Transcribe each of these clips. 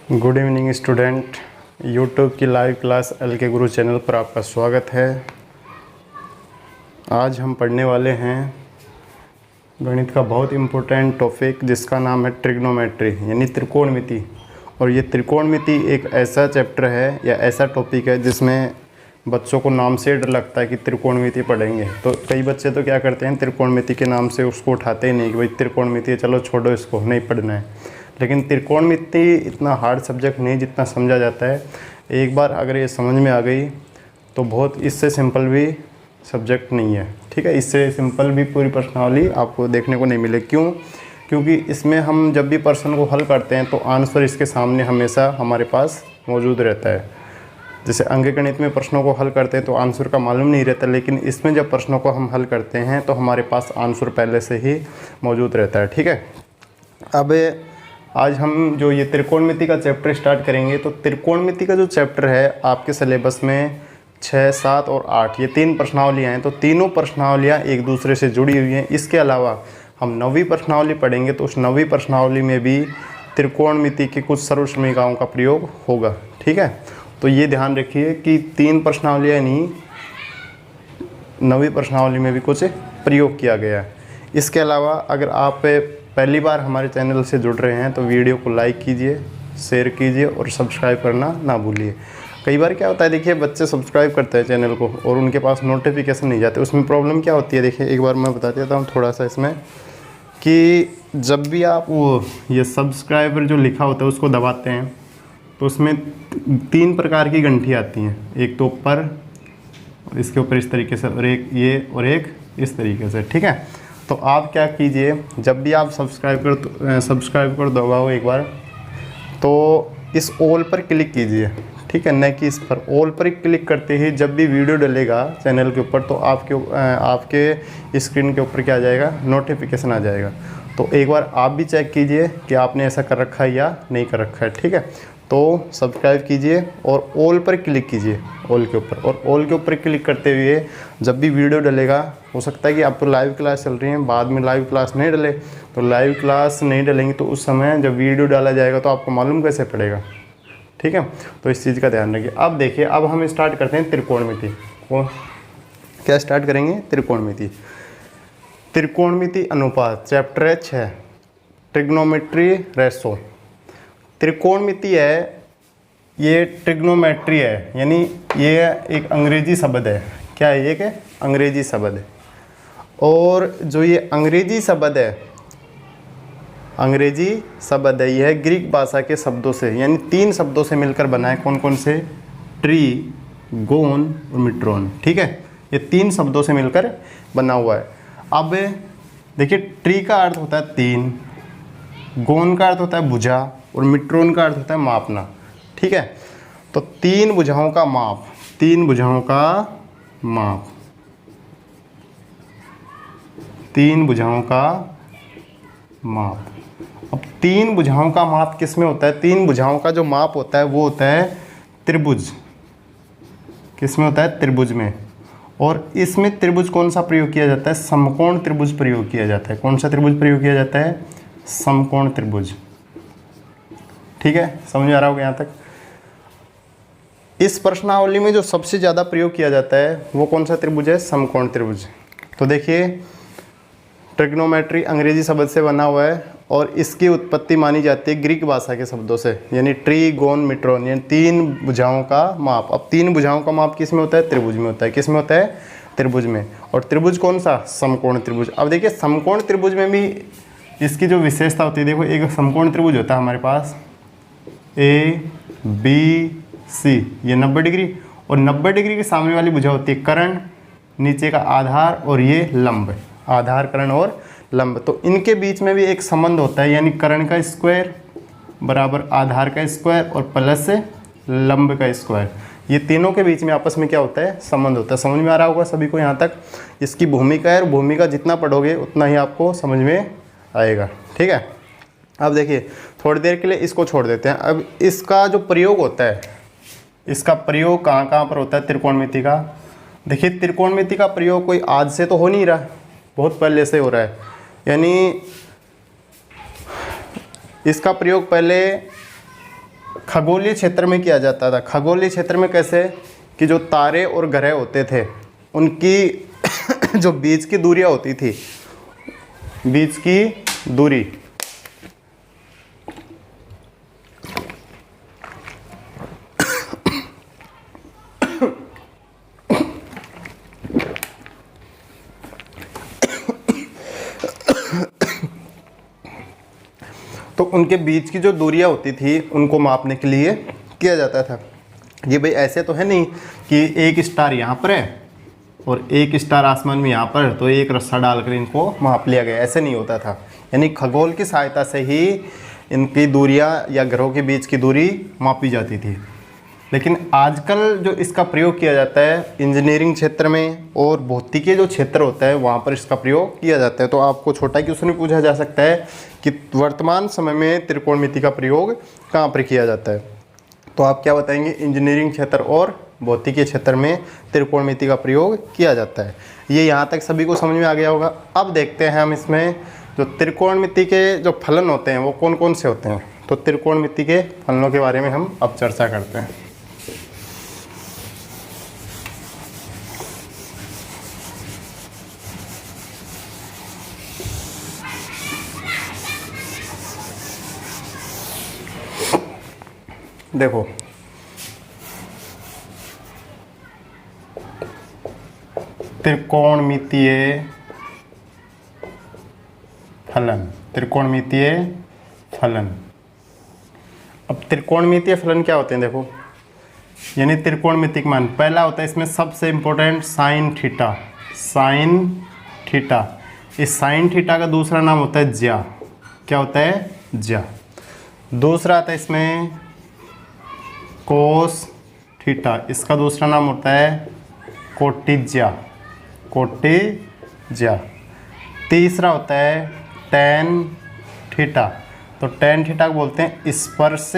Good evening student. YouTube की live class LK गुरु channel पर आपका स्वागत है। आज हम पढ़ने वाले हैं गणित का बहुत इम्पोर्टेंट टॉपिक जिसका नाम है ट्रिग्नोमेट्री यानी त्रिकोणमिति। और ये त्रिकोणमिति एक ऐसा चैप्टर है या ऐसा टॉपिक है जिसमें बच्चों को नाम से डर लगता है कि त्रिकोणमिति पढ़ेंगे। तो कई बच्चे तो क्या करते हैं, त्रिकोणमिति के नाम से उसको उठाते ही नहीं कि भाई त्रिकोणमिति है, चलो छोड़ो इसको, नहीं पढ़ना है। लेकिन त्रिकोणमिति इतना हार्ड सब्जेक्ट नहीं जितना समझा जाता है। एक बार अगर ये समझ में आ गई तो बहुत इससे सिंपल भी सब्जेक्ट नहीं है। ठीक है, इससे सिंपल भी पूरी प्रश्नावली आपको देखने को नहीं मिले। क्यों? क्योंकि इसमें हम जब भी प्रश्न को हल करते हैं तो आंसर इसके सामने हमेशा हमारे पास मौजूद रहता है। जैसे अंकगणित में प्रश्नों को हल करते हैं तो आंसर का मालूम नहीं रहता, लेकिन इसमें जब प्रश्नों को हम हल करते हैं तो हमारे पास आंसर पहले से ही मौजूद रहता है। ठीक है, अब आज हम जो ये त्रिकोणमिति का चैप्टर स्टार्ट करेंगे तो त्रिकोणमिति का जो चैप्टर है आपके सिलेबस में 6, 7 और 8 ये 3 प्रश्नावलियाँ हैं। तो तीनों प्रश्नावलियाँ एक दूसरे से जुड़ी हुई हैं। इसके अलावा हम 9वीं प्रश्नावली पढ़ेंगे तो उस 9वीं प्रश्नावली में भी त्रिकोणमिति की कुछ सर्वसमीकाओं का प्रयोग होगा। ठीक है, तो ये ध्यान रखिए कि 3 प्रश्नावलियाँ नहीं, 9वीं प्रश्नावली में भी कुछ प्रयोग किया गया है। इसके अलावा अगर आप पहली बार हमारे चैनल से जुड़ रहे हैं तो वीडियो को लाइक कीजिए, शेयर कीजिए और सब्सक्राइब करना ना भूलिए। कई बार क्या होता है, देखिए बच्चे सब्सक्राइब करते हैं चैनल को और उनके पास नोटिफिकेशन नहीं जाते। उसमें प्रॉब्लम क्या होती है, देखिए एक बार मैं बता देता हूँ थोड़ा सा इसमें कि जब भी आप वो ये सब्सक्राइबर जो लिखा होता है उसको दबाते हैं तो उसमें 3 प्रकार की घंटी आती हैं। एक तो ऊपर, इसके ऊपर इस तरीके से, और एक ये, और एक इस तरीके से। ठीक है, तो आप क्या कीजिए, जब भी आप सब्सक्राइब कर दबाओ एक बार तो इस ऑल पर क्लिक कीजिए। ठीक है, न कि इस पर। ऑल पर क्लिक करते ही जब भी वीडियो डलेगा चैनल के ऊपर तो आपके स्क्रीन के ऊपर क्या आ जाएगा, नोटिफिकेशन आ जाएगा। तो एक बार आप भी चेक कीजिए कि आपने ऐसा कर रखा है या नहीं कर रखा है। ठीक है, तो सब्सक्राइब कीजिए और ऑल पर क्लिक कीजिए, ऑल के ऊपर। और ऑल के ऊपर क्लिक करते हुए जब भी वीडियो डलेगा, हो सकता है कि आप तो लाइव क्लास चल रही है, बाद में लाइव क्लास नहीं डले, तो लाइव क्लास नहीं डलेंगी तो उस समय जब वीडियो डाला जाएगा तो आपको मालूम कैसे पड़ेगा। ठीक है, तो इस चीज़ का ध्यान रखिए। अब देखिए, अब हम स्टार्ट करते हैं त्रिकोणमिति। क्या स्टार्ट करेंगे? त्रिकोणमिति। त्रिकोणमिति अनुपात चैप्टर है 6, ट्रिग्नोमेट्री रेशो। त्रिकोणमिति है, ये ट्रिग्नोमेट्री है, यानी ये एक अंग्रेजी शब्द है। क्या है? ये कि अंग्रेजी शब्द है। और जो ये अंग्रेजी शब्द है, अंग्रेजी शब्द है, यह ग्रीक भाषा के शब्दों से यानी 3 शब्दों से मिलकर बना है। कौन कौन से? ट्री, गोन और मिट्रोन। ठीक है, ये 3 शब्दों से मिलकर बना हुआ है। अब देखिए, ट्री का अर्थ होता है 3, गोन का अर्थ होता है भुजा और मिट्रोन का अर्थ होता है मापना। ठीक है, तो 3 भुजाओं का माप, 3 भुजाओं का माप, 3 भुजाओं का माप। अब 3 भुजाओं का माप किस में होता है? 3 भुजाओं का जो माप होता है वो होता है त्रिभुज। किस में होता है? त्रिभुज में। और इसमें त्रिभुज कौन सा प्रयोग किया जाता है? समकोण त्रिभुज प्रयोग किया जाता है। कौन सा त्रिभुज प्रयोग किया जाता है? समकोण त्रिभुज। ठीक है, समझ में आ रहा होगा यहाँ तक? इस प्रश्नावली में जो सबसे ज़्यादा प्रयोग किया जाता है वो कौन सा त्रिभुज है? समकोण त्रिभुज। तो देखिए, ट्रिग्नोमेट्री अंग्रेजी शब्द से बना हुआ है और इसकी उत्पत्ति मानी जाती है ग्रीक भाषा के शब्दों से, यानी ट्री, गोन, मिट्रोन, यानी 3 भुजाओं का माप। अब 3 भुजाओं का माप किस में होता है? त्रिभुज में होता है। किस में होता है? त्रिभुज में। और त्रिभुज कौन सा? समकोण त्रिभुज। अब देखिए, समकोण त्रिभुज में भी इसकी जो विशेषता होती है, देखो एक समकोण त्रिभुज होता है हमारे पास ABC, ये 90 डिग्री, और 90 डिग्री के सामने वाली भुजा होती है कर्ण, नीचे का आधार और ये लंब, आधार, कर्ण और लंब। तो इनके बीच में भी एक संबंध होता है, यानी कर्ण का स्क्वायर बराबर आधार का स्क्वायर और प्लस लंब का स्क्वायर। ये तीनों के बीच में आपस में क्या होता है? संबंध होता है। समझ में आ रहा होगा सभी को यहाँ तक? इसकी भूमिका है और भूमिका जितना पढ़ोगे उतना ही आपको समझ में आएगा। ठीक है, अब देखिए थोड़ी देर के लिए इसको छोड़ देते हैं। अब इसका जो प्रयोग होता है, इसका प्रयोग कहाँ कहाँ पर होता है त्रिकोणमिति का? देखिए, त्रिकोणमिति का प्रयोग कोई आज से तो हो नहीं रहा, बहुत पहले से हो रहा है। यानी इसका प्रयोग पहले खगोलीय क्षेत्र में किया जाता था। खगोलीय क्षेत्र में कैसे कि जो तारे और ग्रह होते थे उनकी जो बीच की दूरियां होती थी, बीच की दूरी तो उनके बीच की जो दूरियां होती थी उनको मापने के लिए किया जाता था। ये भाई ऐसे तो है नहीं कि एक स्टार यहाँ पर है और एक स्टार आसमान में यहाँ पर, तो एक रस्सा डालकर इनको माप लिया गया, ऐसे नहीं होता था। यानी खगोल की सहायता से ही इनकी दूरियां या ग्रहों के बीच की दूरी मापी जाती थी। लेकिन आजकल जो इसका प्रयोग किया जाता है इंजीनियरिंग क्षेत्र में और भौतिकी जो क्षेत्र होता है वहाँ पर इसका प्रयोग किया जाता है। तो आपको छोटा क्वेश्चन भी पूछा जा सकता है कि वर्तमान समय में त्रिकोणमिति का प्रयोग कहाँ पर किया जाता है, तो आप क्या बताएंगे? इंजीनियरिंग क्षेत्र और भौतिकी क्षेत्र में त्रिकोणमिति का प्रयोग किया जाता है। ये यहाँ तक सभी को समझ में आ गया होगा। अब देखते हैं हम इसमें जो त्रिकोणमिति के जो फलन होते हैं वो कौन कौन से होते हैं। तो त्रिकोणमिति के फलनों के बारे में हम अब चर्चा करते हैं। देखो त्रिकोणमितीय फलन, त्रिकोणमितीय फलन। अब त्रिकोणमितीय फलन क्या होते हैं? देखो यानी त्रिकोणमितिक मान पहला होता है इसमें सबसे important sine theta. Sine theta, इस साइन थीटा का दूसरा नाम होता है ज्या। क्या होता है? ज्या। दूसरा आता है इसमें कोस थीटा, इसका दूसरा नाम होता है कोटिज्या। कोटिज्या। तीसरा होता है टैन थीटा, तो टैन थीटा को बोलते हैं स्पर्श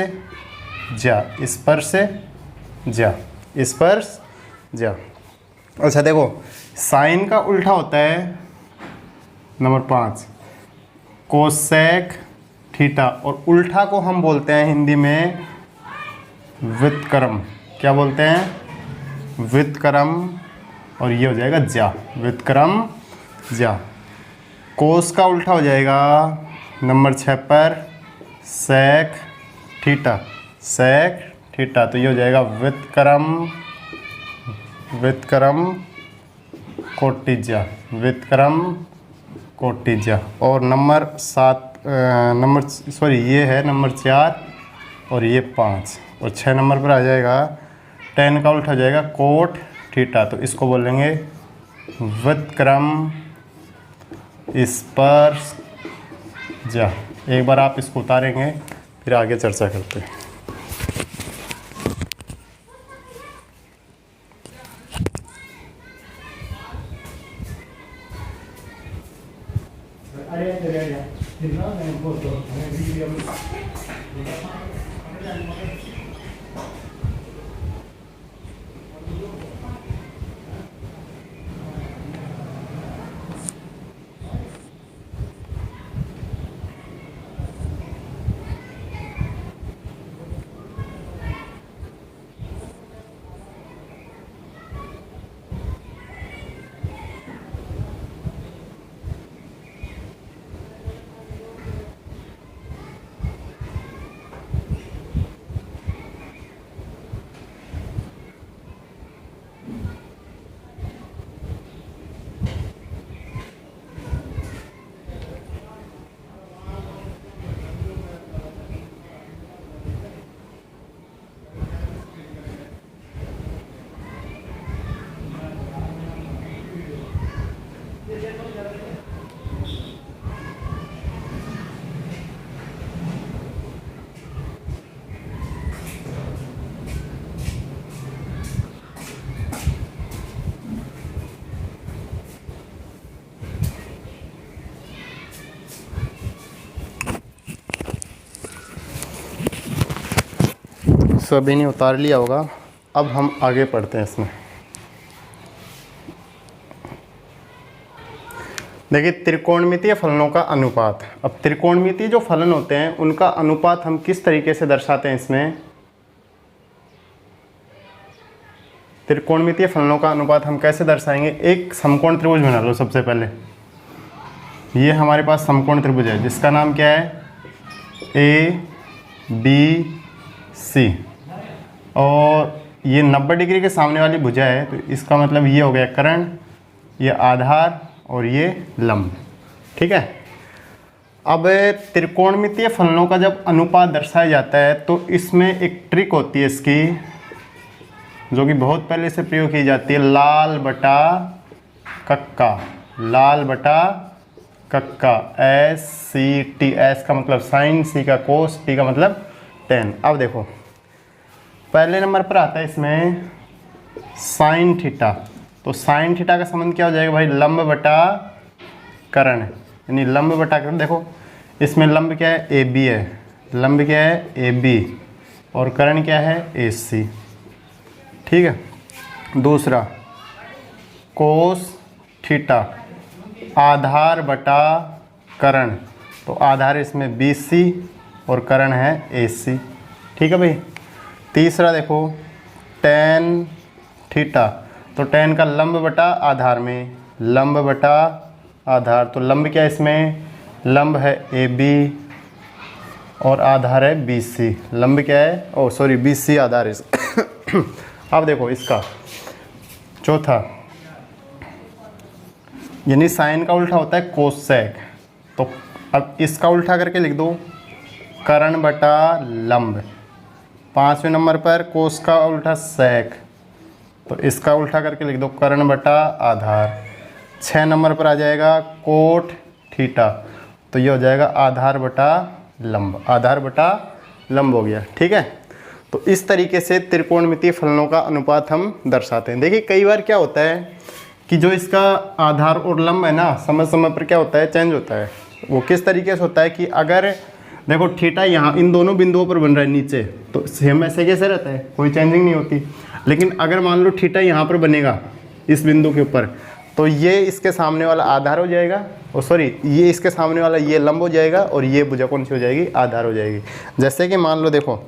ज्या। स्पर्श ज्या, स्पर्श ज्या। अच्छा देखो साइन का उल्टा होता है नंबर 5 कोसेक थीटा, और उल्टा को हम बोलते हैं हिंदी में व्युत्क्रम। क्या बोलते हैं? व्युत्क्रम। और ये हो जाएगा ज्या, व्युत्क्रम ज्या। कोस का उल्टा हो जाएगा नंबर 6 पर सेक थीटा। सेक थीटा, तो ये हो जाएगा व्युत्क्रम, व्युत्क्रम कोटिज्या, व्युत्क्रम कोटिज्या। और नंबर 7 ये है नंबर 4 और ये 5 और 6 नंबर पर आ जाएगा टैन का उल्टा हो जाएगा कोट थीटा, तो इसको बोलेंगे व्युत्क्रम स्पर्श ज्या। एक बार आप इसको उतारेंगे फिर आगे चर्चा करते हैं। सभी ने उतार लिया होगा। अब हम आगे पढ़ते हैं इसमें। देखिए त्रिकोणमितीय फलनों का अनुपात। अब त्रिकोणमितीय जो फलन होते हैं उनका अनुपात हम किस तरीके से दर्शाते हैं इसमें? त्रिकोणमितीय फलनों का अनुपात हम कैसे दर्शाएंगे। एक समकोण त्रिभुज बना लो सबसे पहले। ये हमारे पास समकोण त्रिभुज है जिसका नाम क्या है, ए बी सी, और ये 90 डिग्री के सामने वाली भुजा है, तो इसका मतलब ये हो गया कर्ण, ये आधार और ये लंब। ठीक है। अब त्रिकोणमितीय फलनों का जब अनुपात दर्शाया जाता है तो इसमें एक ट्रिक होती है इसकी, जो कि बहुत पहले से प्रयोग की जाती है, लाल बटा कक्का। लाल बटा कक्का, एस सी टी, एस का मतलब साइन, सी का कोस, टी का मतलब टेन। अब देखो पहले नंबर पर आता है इसमें साइन थीटा, तो साइन थीटा का संबंध क्या हो जाएगा भाई, लंब बटा कर्ण, यानी लंब बटा कर्ण। देखो इसमें लंब क्या है, ए बी है, लंब क्या है, ए बी, और कर्ण क्या है, ए सी। ठीक है। दूसरा कोस थीटा, आधार बटा कर्ण, तो आधार इसमें बी सी और कर्ण है ए सी। ठीक है भाई। तीसरा देखो टेन थीटा, तो टेन का लंब बटा आधार में, लंब बटा आधार, तो लंब क्या है इसमें, लंब है ए बी और आधार है बी सी। लंब क्या है, ओ सॉरी बी सी आधार है। अब देखो इसका चौथा, यानी साइन का उल्टा होता है कोसेक, तो अब इसका उल्टा करके लिख दो कर्ण बटा लंब। पाँचवें नंबर पर कोस का उल्टा सेक, तो इसका उल्टा करके लिख दो कर्ण बटा आधार। 6 नंबर पर आ जाएगा कोट थीटा, तो ये हो जाएगा आधार बटा लंब, आधार बटा लंब हो गया। ठीक है। तो इस तरीके से त्रिकोणमितीय फलनों का अनुपात हम दर्शाते हैं। देखिए कई बार क्या होता है कि जो इसका आधार और लंब है ना, समय समय पर क्या होता है, चेंज होता है। वो किस तरीके से होता है कि अगर देखो थीटा यहाँ इन दोनों बिंदुओं पर बन रहा है नीचे, तो सेम ऐसे कैसे रहता है, कोई चेंजिंग नहीं होती। लेकिन अगर मान लो थीटा यहाँ पर बनेगा इस बिंदु के ऊपर, तो ये इसके सामने वाला आधार हो जाएगा, और सॉरी ये इसके सामने वाला ये लंब हो जाएगा, और ये भुजा कौन सी हो जाएगी, आधार हो जाएगी। जैसे कि मान लो देखो,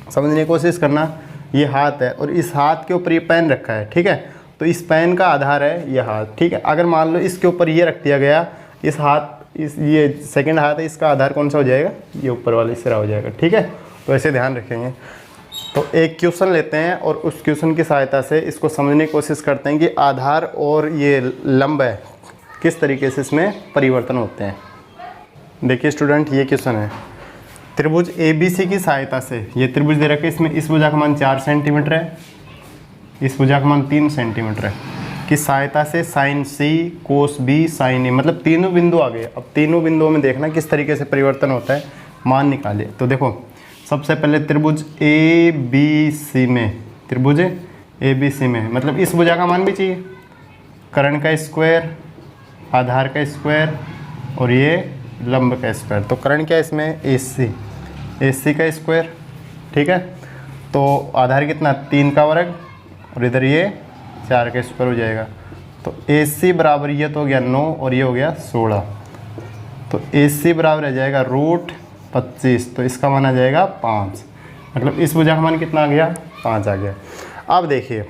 समझने की कोशिश करना, ये हाथ है और इस हाथ के ऊपर ये पेन रखा है। ठीक है। तो इस पेन का आधार है ये हाथ। ठीक है। अगर मान लो इसके ऊपर ये रख दिया गया, इस हाथ, इस ये सेकंड हाथ है, इसका आधार कौन सा हो जाएगा, ये ऊपर वाला सिरा हो जाएगा। ठीक है। तो ऐसे ध्यान रखेंगे। तो एक क्वेश्चन लेते हैं और उस क्वेश्चन की सहायता से इसको समझने की कोशिश करते हैं कि आधार और ये लंब है किस तरीके से इसमें परिवर्तन होते हैं। देखिए स्टूडेंट, ये क्वेश्चन है, त्रिभुज ए बी सी की सहायता से, ये त्रिभुज दे रखे, इसमें इस भुजा का मान 4 सेंटीमीटर है, इस भुजा का मान 3 सेंटीमीटर है, की सहायता से साइन सी कोस बी साइन ए, मतलब तीनों बिंदु आ गए। अब तीनों बिंदुओं में देखना किस तरीके से परिवर्तन होता है, मान निकाले। तो देखो सबसे पहले त्रिभुज ए बी सी में, त्रिभुज ए बी सी में, मतलब इस भुजा का मान भी चाहिए, कर्ण का स्क्वायर, आधार का स्क्वायर और ये लंब का स्क्वायर। तो कर्ण क्या है इसमें, ए सी का स्क्वायर। ठीक है। तो आधार कितना, 3 का वर्ग, और इधर ये 4 का स्क्वायर हो जाएगा। तो ए सी बराबर ये तो हो गया 9 और ये हो गया 16, तो ए सी बराबर आ जाएगा √25, तो इसका मान आ जाएगा 5, मतलब इस भुजा का मान कितना आ गया, 5 आ गया। अब देखिए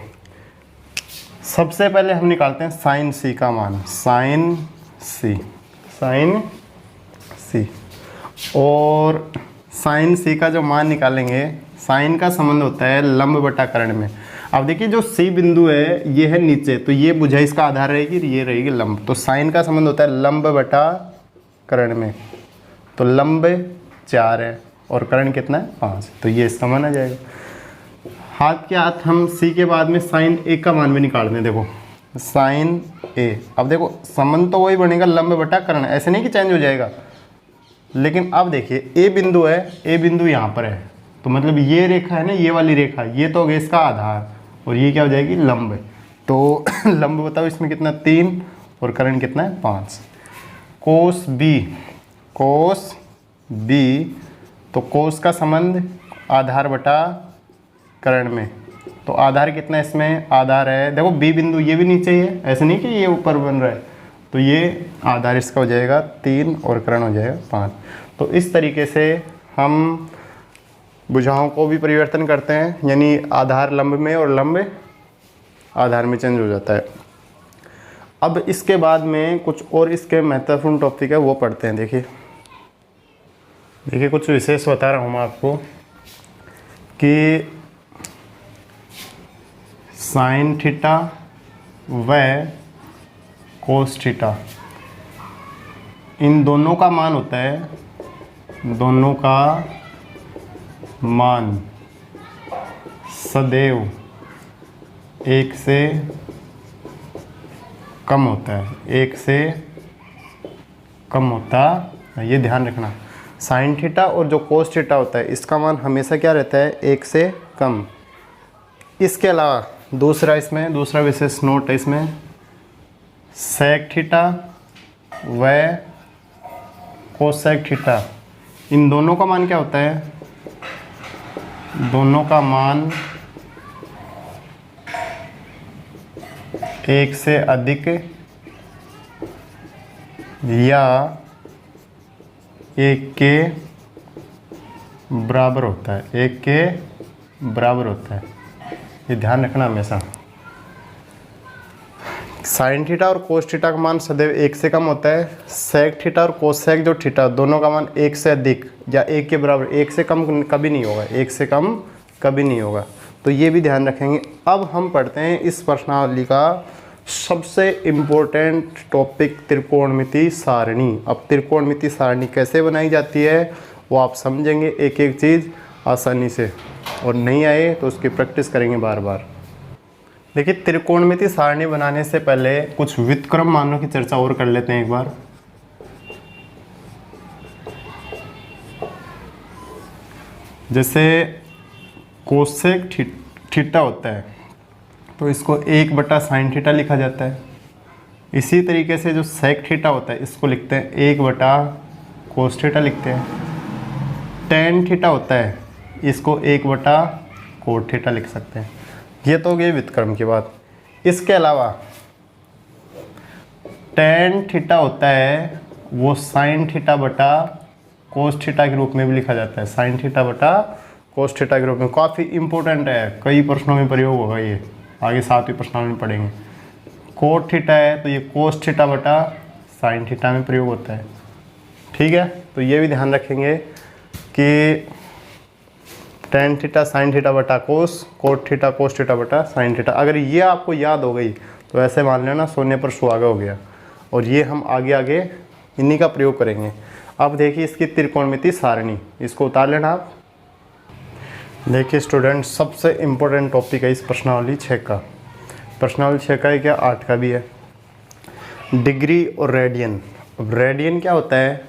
सबसे पहले हम निकालते हैं साइन सी का मान, साइन सी, और साइन सी का जो मान निकालेंगे, साइन का संबंध होता है लंब बटा कर्ण में। अब देखिए जो सी बिंदु है ये है नीचे, तो ये भुजा इसका आधार रहेगी, ये रहेगी लंब, तो साइन का संबंध होता है लंब बटा कर्ण में। तो लंब 4 है और कर्ण कितना है, 5, तो ये इसका मान आ जाएगा। हाथ के हाथ हम सी के बाद में साइन ए का मान भी निकाल दें। देखो साइन ए, अब देखो संबंध तो वही बनेगा लंब बटा कर्ण, ऐसे नहीं कि चेंज हो जाएगा। लेकिन अब देखिए ए बिंदु है, ए बिंदु यहाँ पर है, तो मतलब ये रेखा है ना, ये वाली रेखा, ये तो हो गया इसका आधार, और ये क्या हो जाएगी, लंब। तो लंब बताओ इसमें कितना, 3, और कर्ण कितना है, 5। कोस बी, तो कोस का संबंध आधार बटा कर्ण में, तो आधार कितना है इसमें, आधार है, देखो बी बिंदु ये भी नीचे ही है, ऐसे नहीं कि ये ऊपर बन रहा है, तो ये आधार इसका हो जाएगा 3 और कर्ण हो जाएगा 5। तो इस तरीके से हम भुजाओं को भी परिवर्तन करते हैं, यानी आधार लंब में और लंब आधार में चेंज हो जाता है। अब इसके बाद में कुछ और इसके महत्वपूर्ण टॉपिक है वो पढ़ते हैं। देखिए कुछ विशेष बता रहा हूँ मैं आपको कि साइन थीटा व कोस थीटा इन दोनों का मान होता है, दोनों का मान सदैव 1 से कम होता है, 1 से कम होता है। ये ध्यान रखना, साइन थीटा और जो कोस थीटा होता है इसका मान हमेशा क्या रहता है, 1 से कम। इसके अलावा दूसरा विशेष नोट है इसमें, सेक थीटा व कोसेक थीटा इन दोनों का मान क्या होता है, दोनों का मान 1 से अधिक या 1 के बराबर होता है, 1 के बराबर होता है। ये ध्यान रखना हमेशा। साइन थीटा और कोस थीटा का मान सदैव 1 से कम होता है। सेक थीटा और कोसेक जो थीटा दोनों का मान 1 से अधिक या 1 के बराबर, 1 से कम कभी नहीं होगा, 1 से कम कभी नहीं होगा। तो ये भी ध्यान रखेंगे। अब हम पढ़ते हैं इस प्रश्नावली का सबसे इम्पोर्टेंट टॉपिक, त्रिकोणमिति सारणी। अब त्रिकोणमिति सारणी कैसे बनाई जाती है वो आप समझेंगे एक एक चीज़ आसानी से, और नहीं आए तो उसकी प्रैक्टिस करेंगे बार बार। देखिए त्रिकोणमिति सारणी बनाने से पहले कुछ व्युत्क्रम मानों की चर्चा और कर लेते हैं एक बार। जैसे कोसेक थीटा होता है तो इसको 1/sin थीटा लिखा जाता है। इसी तरीके से जो सेक थीटा होता है इसको लिखते हैं 1/cos थीटा लिखते हैं। tan थीटा होता है इसको 1/cot थीटा लिख सकते हैं। ये तो हो गई व्युत्क्रम की बात। इसके अलावा tan थीटा होता है वो sin थीटा बटा cos थीटा के रूप में भी लिखा जाता है, sin थीटा बटा cos थीटा के रूप में। काफ़ी इंपॉर्टेंट है, कई प्रश्नों में प्रयोग होगा ये, आगे 7वीं प्रश्नावली में पढ़ेंगे। cot थीटा है तो ये cos थीटा बटा sin थीटा में प्रयोग होता है। ठीक है, तो ये भी ध्यान रखेंगे कि tan थीटा sin थीटा बटा cos, cot theta cos theta बटा sin थीटा। अगर ये आपको याद हो गई तो ऐसे मान लेना सोने पर सुहागा हो गया। और ये हम आगे आगे इन्हीं का प्रयोग करेंगे। अब देखिए इसकी त्रिकोणमिति सारणी, इसको उतार लेना आप। देखिए स्टूडेंट, सबसे इम्पोर्टेंट टॉपिक है इस प्रश्नावली 6 का। प्रश्नावली 6 का है क्या, 8 का भी है। डिग्री और रेडियन। अब रेडियन क्या होता है,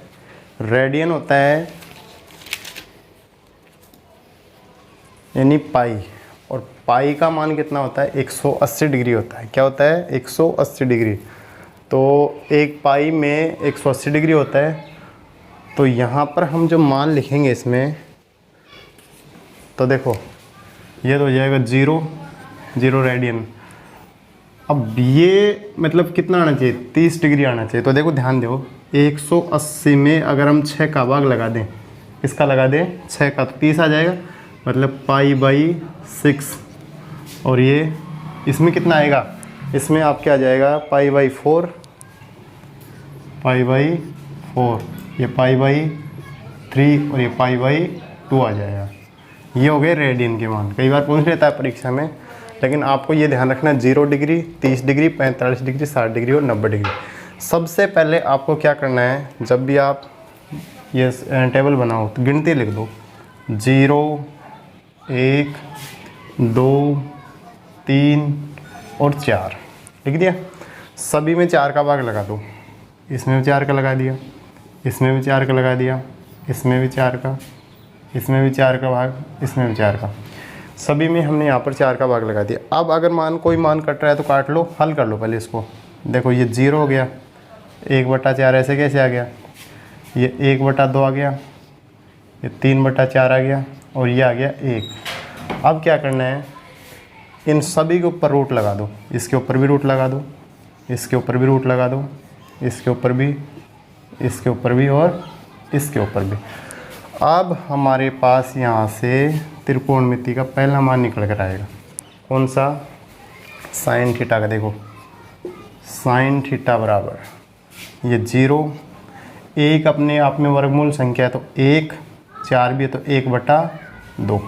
रेडियन होता है यानी पाई, और पाई का मान कितना होता है, 180 डिग्री होता है। क्या होता है, 180 डिग्री। तो एक पाई में 180 डिग्री होता है। तो यहाँ पर हम जो मान लिखेंगे इसमें, तो देखो ये तो हो जाएगा 0 रेडियन। अब ये मतलब कितना आना चाहिए, 30 डिग्री आना चाहिए। तो देखो ध्यान दो, 180 में अगर हम 6 का भाग लगा दें, इसका लगा दें 6 का, तो 30 आ जाएगा, मतलब π/6। और ये इसमें कितना आएगा, इसमें आपके आ जाएगा π/4, ये π/3 और ये π/2 आ जाएगा। ये हो गए रेडियन के मान। कई बार पूछ लेता है परीक्षा में, लेकिन आपको ये ध्यान रखना 0 डिग्री, 30 डिग्री, 45 डिग्री, 60 डिग्री और 90 डिग्री। सबसे पहले आपको क्या करना है, जब भी आप ये टेबल बनाओ तो गिनती लिख दो, 0, 1, 2, 3 और 4 लिख दिया। सभी में 4 का भाग लगा दो, इसमें भी 4 का लगा दिया, इसमें भी 4 का लगा दिया, इसमें भी 4 का, इसमें भी 4 का भाग, इसमें भी 4 का। सभी में हमने यहाँ पर 4 का भाग लगा दिया। अब अगर कोई मान कट रहा है तो काट लो, हल कर लो पहले इसको। देखो ये 0 हो गया, 1/4 ऐसे कैसे आ गया, ये 1/2 आ गया, ये 3/4 आ गया, और ये आ गया 1। अब क्या करना है, इन सभी के ऊपर रूट लगा दो। इसके ऊपर भी रूट लगा दो, इसके ऊपर भी रूट लगा दो, इसके ऊपर भी, इसके ऊपर भी और इसके ऊपर भी। अब हमारे पास यहाँ से त्रिकोणमिति का पहला मान निकल कर आएगा। कौन सा, साइन थीटा का देखो, साइन थीटा बराबर ये 0, 1 अपने आप में वर्गमूल संख्या है तो 1, 4 भी है तो 1/2,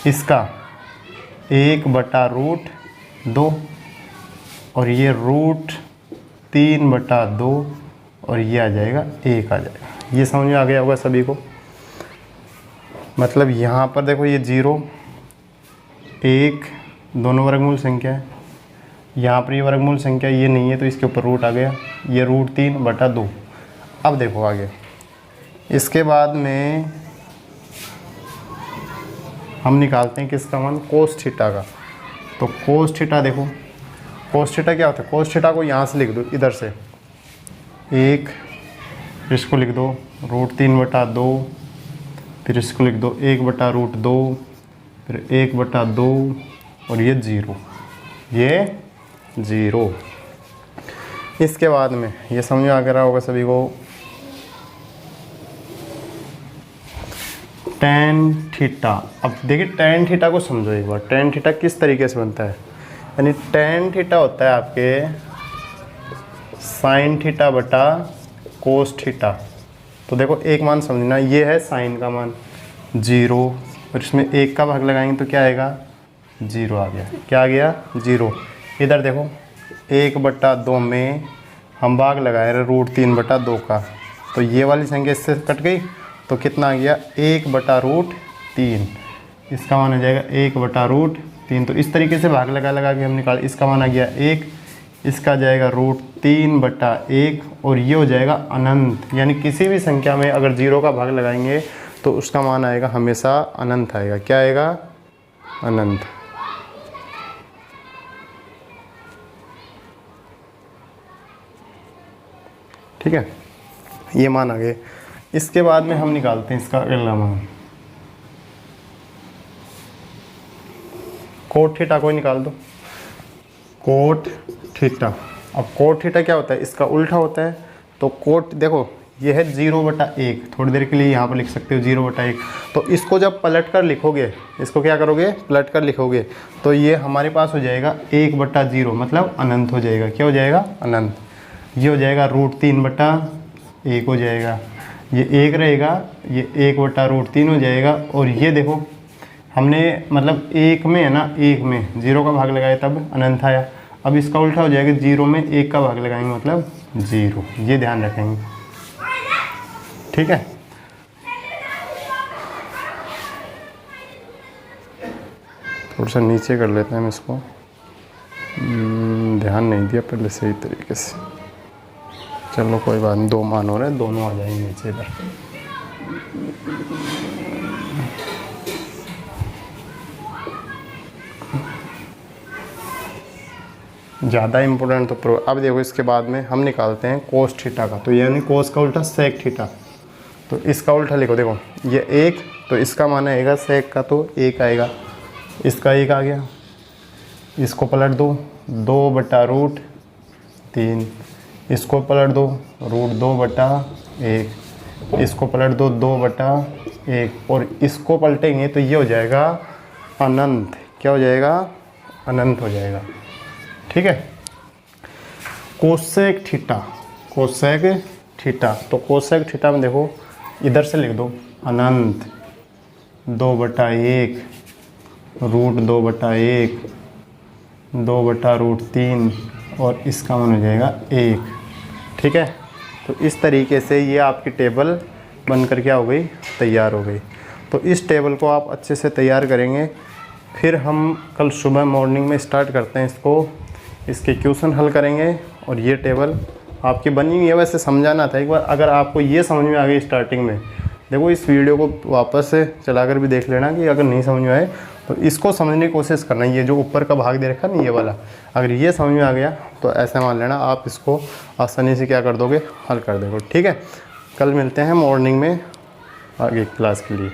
इसका 1/√2 और ये √3/2 और ये आ जाएगा 1 आ जाएगा। ये समझ में आ गया होगा सभी को। मतलब यहाँ पर देखो ये 0, 1 दोनों वर्गमूल संख्या है, यहाँ पर ये वर्गमूल संख्या ये नहीं है तो इसके ऊपर रूट आ गया, ये √3/2। अब देखो आगे, इसके बाद में हम निकालते हैं किसका मान, कोस थीटा का। तो कोस थीटा देखो, कोस थीटा क्या होता है, कोस थीटा को यहाँ से लिख दो इधर से 1, फिर इसको लिख दो √3/2, फिर इसको लिख दो 1/√2, फिर 1/2 और ये 0, ये 0। इसके बाद में ये समझ में आ रहा होगा सभी को, tan थीटा। अब देखिए tan थीटा को समझो एक बार, tan थीटा किस तरीके से बनता है। यानी tan थीटा होता है आपके sin थीटा बटा कोस थीटा। तो देखो एक मान समझना, ये है साइन का मान 0 और इसमें 1 का भाग लगाएंगे तो क्या आएगा, 0 आ गया। क्या आ गया, 0। इधर देखो 1/2 में हम भाग लगाए रहे √3/2 का, तो ये वाली संख्या इससे कट गई तो कितना आ गया, 1/√3। इसका मान आ जाएगा 1/√3। तो इस तरीके से भाग लगा के हम निकाल, इसका मान आ गया 1, इसका जाएगा √3/1 और ये हो जाएगा अनंत। यानी किसी भी संख्या में अगर 0 का भाग लगाएंगे तो उसका मान आएगा हमेशा अनंत आएगा। क्या आएगा, अनंत। ठीक है, ये मान आ गए। इसके बाद में हम निकालते हैं इसका अगला मान, कोट थीटा को निकाल दो, कोट थीटा। अब कोट थीटा क्या होता है, इसका उल्टा होता है। तो कोट देखो ये है 0/1, थोड़ी देर के लिए यहाँ पर लिख सकते हो 0/1। तो इसको जब पलट कर लिखोगे, इसको क्या करोगे, पलट कर लिखोगे तो ये हमारे पास हो जाएगा 1/0, मतलब अनंत हो जाएगा। क्या हो जाएगा, अनंत। ये हो जाएगा √3/1 हो जाएगा, ये 1 रहेगा, ये 1/√3 हो जाएगा। और ये देखो हमने मतलब 1 में है ना, 1 में 0 का भाग लगाया तब अनंत आया। अब इसका उल्टा हो जाएगा, 0 में 1 का भाग लगाएंगे मतलब 0। ये ध्यान रखेंगे, ठीक है। थोड़ा सा नीचे कर लेते हैं हम इसको, ध्यान नहीं दिया पहले सही तरीके से। चलो कोई बात नहीं, 2 मान हो रहे हैं, दोनों आ जाएंगे नीचे इधर। ज़्यादा इम्पोर्टेंट तो प्रो। अब देखो इसके बाद में हम निकालते हैं कोस थीटा का। तो यानी कोस का उल्टा सेक थीटा। तो इसका उल्टा लिखो, देखो ये 1 तो इसका मान आएगा सेक का तो 1 आएगा, इसका 1 आ गया। इसको पलट दो, 2/√3। इसको पलट दो, √2/1। इसको पलट दो, 2/1। और इसको पलटेंगे तो ये हो जाएगा अनंत। क्या हो जाएगा, अनंत हो जाएगा। ठीक है। Cosec theta, cosec theta. तो कोसेक थीटा में देखो इधर से लिख दो अनंत 2/1, √2/1, 2/√3 और इसका मान हो जाएगा 1। ठीक है। तो इस तरीके से ये आपकी टेबल बनकर क्या हो गई, तैयार हो गई। तो इस टेबल को आप अच्छे से तैयार करेंगे। फिर हम कल सुबह मॉर्निंग में स्टार्ट करते हैं इसको, इसके क्वेश्चन हल करेंगे। और ये टेबल आपकी बनी हुई है, वैसे समझाना था एक बार। अगर आपको ये समझ में आ गई स्टार्टिंग में, देखो इस वीडियो को वापस से चलाकर भी देख लेना कि अगर नहीं समझ में आए तो इसको समझने की कोशिश करना। ये जो ऊपर का भाग दे रखा नहीं, ये वाला, अगर ये समझ में आ गया तो ऐसा मान लेना आप इसको आसानी से क्या कर दोगे, हल कर दोगे। ठीक है। कल मिलते हैं मॉर्निंग में आगे क्लास के लिए।